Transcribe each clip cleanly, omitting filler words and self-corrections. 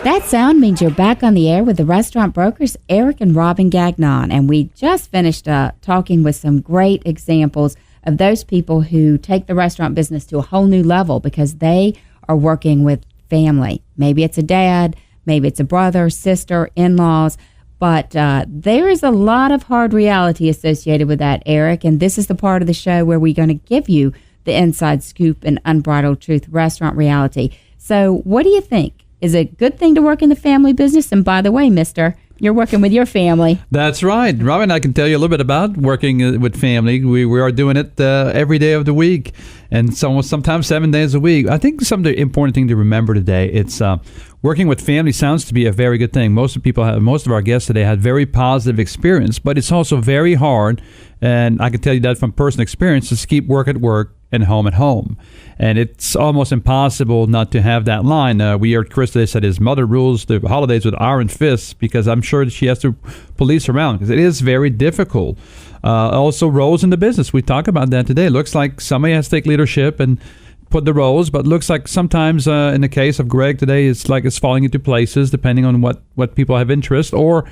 That sound means you're back on the air with the restaurant brokers, Eric and Robin Gagnon. And we just finished talking with some great examples of those people who take the restaurant business to a whole new level because they are working with family. Maybe it's a dad, maybe it's a brother, sister, in-laws. But there is a lot of hard reality associated with that, Eric. And this is the part of the show where we're going to give you the inside scoop and unbridled truth restaurant reality. So what do you think? Is it a good thing to work in the family business? And by the way, mister, you're working with your family. That's right. Robin, I can tell you a little bit about working with family. We are doing it every day of the week and sometimes 7 days a week. I think some of the important thing to remember today, it's working with family sounds to be a very good thing. Most of our guests today had very positive experience, but it's also very hard. And I can tell you that from personal experience, to keep work at work and home at home. And it's almost impossible not to have that line. We heard Chris today said his mother rules the holidays with iron fists because I'm sure that she has to police around because it is very difficult. Also, roles in the business. We talk about that today. Looks like somebody has to take leadership and put the roles, but looks like sometimes in the case of Greg today, it's like it's falling into places depending on what people have interest or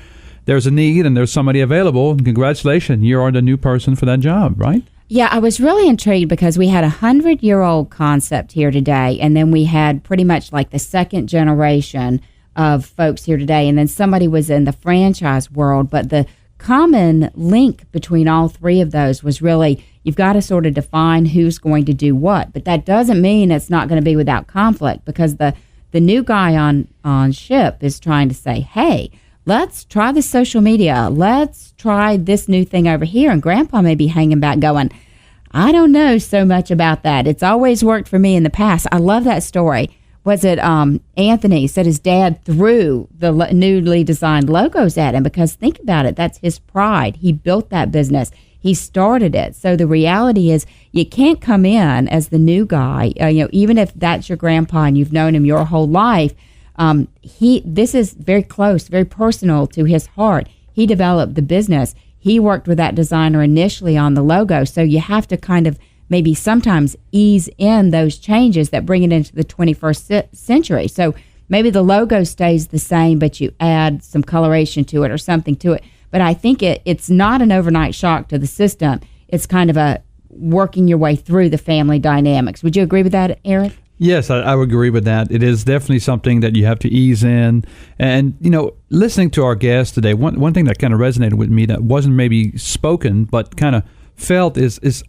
there's a need and there's somebody available. Congratulations, you are the new person for that job, right? Yeah, I was really intrigued because we had 100-year-old concept here today, and then we had pretty much like the second generation of folks here today, and then somebody was in the franchise world. But the common link between all three of those was really you've got to sort of define who's going to do what. But that doesn't mean it's not going to be without conflict because the new guy on ship is trying to say, hey, let's try this social media. Let's try this new thing over here. And Grandpa may be hanging back going, I don't know so much about that. It's always worked for me in the past. I love that story. Was it Anthony said his dad threw the newly designed logos at him because think about it, that's his pride. He built that business. He started it. So the reality is you can't come in as the new guy, even if that's your grandpa and you've known him your whole life. This is very close, very personal to his heart. He developed the business. He worked with that designer initially on the logo. So you have to kind of maybe sometimes ease in those changes that bring it into the 21st century. So maybe the logo stays the same, but you add some coloration to it or something to it. But I think it's not an overnight shock to the system. It's kind of a working your way through the family dynamics. Would you agree with that, Eric? Yes, I would agree with that. It is definitely something that you have to ease in. And, listening to our guests today, one thing that kind of resonated with me that wasn't maybe spoken but kind of felt is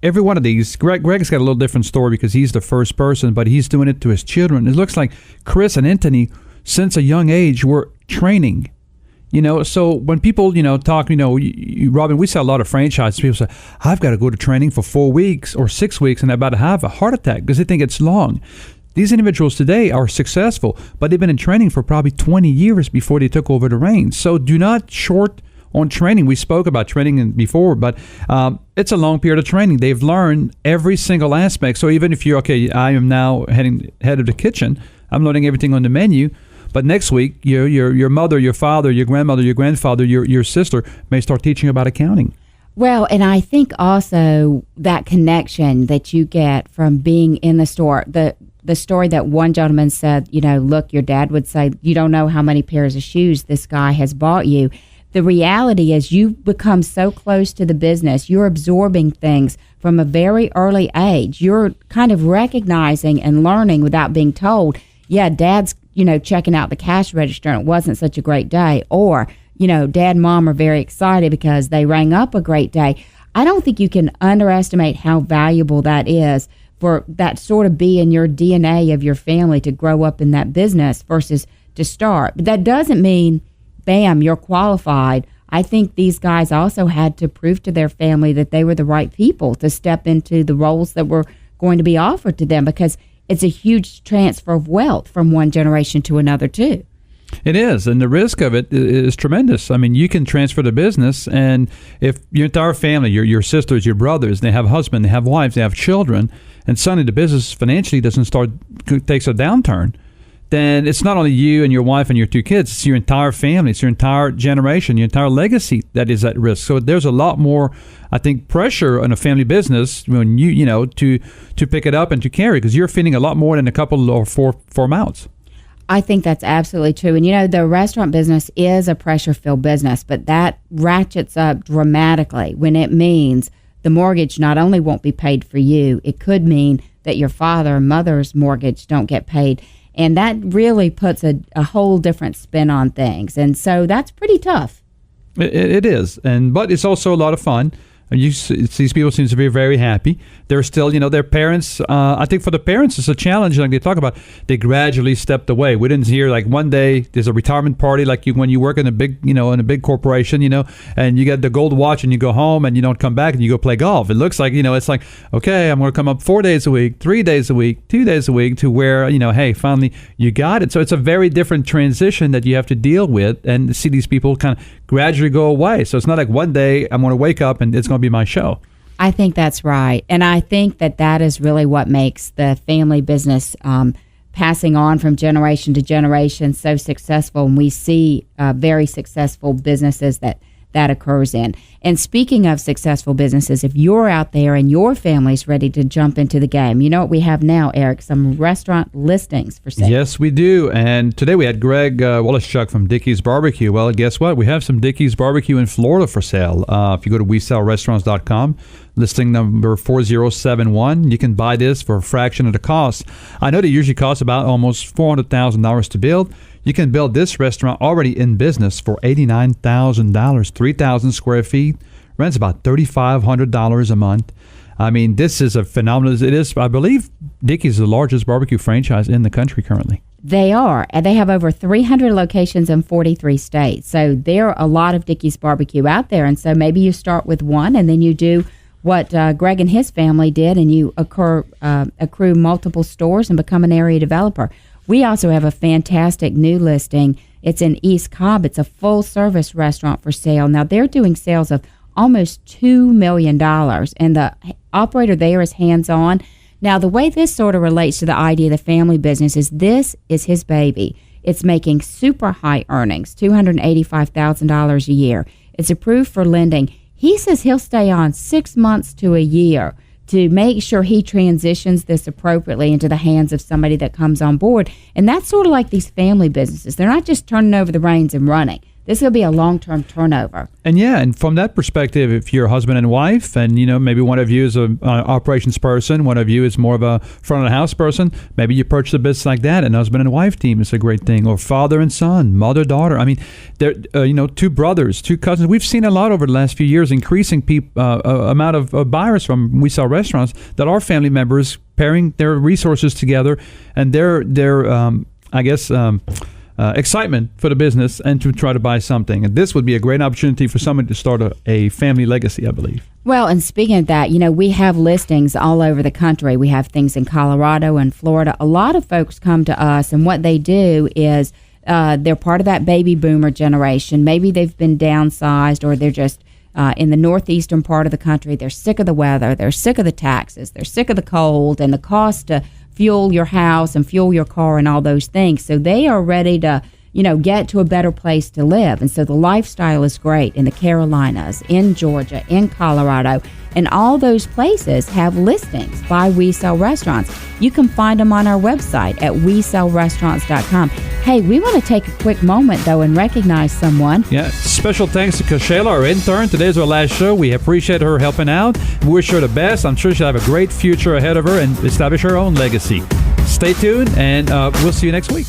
every one of these. Greg's got a little different story because he's the first person, but he's doing it to his children. It looks like Chris and Anthony, since a young age, were training. So when people, talk, Robin, we sell a lot of franchises. People say, I've got to go to training for 4 weeks or 6 weeks and I'm about to have a heart attack because they think it's long. These individuals today are successful, but they've been in training for probably 20 years before they took over the reins. So do not short on training. We spoke about training before, but it's a long period of training. They've learned every single aspect. So even if you're, I am now head of the kitchen, I'm learning everything on the menu. But next week, your mother, your father, your grandmother, your grandfather, your sister may start teaching about accounting. Well, and I think also that connection that you get from being in the store, the story that one gentleman said, look, your dad would say, you don't know how many pairs of shoes this guy has bought you. The reality is you become so close to the business. You're absorbing things from a very early age. You're kind of recognizing and learning without being told, yeah, dad's checking out the cash register and it wasn't such a great day. Or, dad and mom are very excited because they rang up a great day. I don't think you can underestimate how valuable that is for that sort of be in your DNA of your family to grow up in that business versus to start. But that doesn't mean, bam, you're qualified. I think these guys also had to prove to their family that they were the right people to step into the roles that were going to be offered to them because it's a huge transfer of wealth from one generation to another, too. It is, and the risk of it is tremendous. I mean, you can transfer the business, and if your entire family, your sisters, your brothers, they have husbands, they have wives, they have children, and suddenly the business financially takes a downturn, then it's not only you and your wife and your 2 kids, it's your entire family, it's your entire generation, your entire legacy that is at risk. So there's a lot more, I think, pressure on a family business when to pick it up and to carry because you're feeding a lot more than a couple or four mouths. I think that's absolutely true. And, the restaurant business is a pressure-filled business, but that ratchets up dramatically when it means the mortgage not only won't be paid for you, it could mean that your father or mother's mortgage don't get paid. And that really puts a whole different spin on things. And so that's pretty tough. It is. But it's also a lot of fun. These people seem to be very happy. They're still, their parents. I think for the parents, it's a challenge. Like they talk about, they gradually stepped away. We didn't hear like one day there's a retirement party, like when you work in a big, in a big corporation, and you get the gold watch and you go home and you don't come back and you go play golf. It looks like, it's like, okay, I'm going to come up 4 days a week, 3 days a week, 2 days a week to where, hey, finally you got it. So it's a very different transition that you have to deal with and see these people kind of gradually go away. So it's not like one day I'm going to wake up and it's going to be my show. I think that's right. And I think that is really what makes the family business passing on from generation to generation so successful. And we see very successful businesses that occurs in. And speaking of successful businesses, if you're out there and your family's ready to jump into the game, you know what we have now, Eric? Some restaurant listings for sale. Yes, we do. And today we had Greg Woloschuk from Dickey's Barbecue. Well, guess what? We have some Dickey's Barbecue in Florida for sale. If you go to WeSellRestaurants.com, listing number 4071, you can buy this for a fraction of the cost. I know they usually cost about almost $400,000 to build. You can build this restaurant already in business for $89,000, 3,000 square feet. Rents about $3,500 a month. I mean, this is a phenomenal. It is, I believe, Dickey's is the largest barbecue franchise in the country currently. They are, and they have over 300 locations in 43 states. So there are a lot of Dickey's Barbecue out there. And so maybe you start with one, and then you do what Greg and his family did, and you accrue multiple stores and become an area developer. We also have a fantastic new listing. It's in East Cobb. It's a full-service restaurant for sale. Now, they're doing sales of almost $2 million, and the operator there is hands-on. Now, the way this sort of relates to the idea of the family business is this is his baby. It's making super high earnings, $285,000 a year. It's approved for lending. He says he'll stay on 6 months to a year to make sure he transitions this appropriately into the hands of somebody that comes on board. And that's sort of like these family businesses. They're not just turning over the reins and running. This will be a long-term turnover. And from that perspective, if you're a husband and wife, and maybe one of you is an operations person, one of you is more of a front of the house person, maybe you purchase a business like that, and husband and wife team is a great thing, or father and son, mother daughter. I mean, they're two brothers, two cousins. We've seen a lot over the last few years, increasing amount of buyers from We Sell Restaurants that are family members pairing their resources together, and their excitement for the business and to try to buy something. And this would be a great opportunity for somebody to start a family legacy, I believe. Well, and speaking of that, we have listings all over the country. We have things in Colorado and Florida. A lot of folks come to us, and what they do is they're part of that baby boomer generation. Maybe they've been downsized, or they're just in the northeastern part of the country. They're sick of the weather. They're sick of the taxes. They're sick of the cold and the cost to fuel your house and fuel your car and all those things. So they are ready to, get to a better place to live. And so the lifestyle is great in the Carolinas, in Georgia, in Colorado, and all those places have listings by We Sell Restaurants. You can find them on our website at WeSellRestaurants.com. Hey, we want to take a quick moment, though, and recognize someone. Yeah, special thanks to Kashayla, our intern. Today's our last show. We appreciate her helping out. We wish her the best. I'm sure she'll have a great future ahead of her and establish her own legacy. Stay tuned, and we'll see you next week.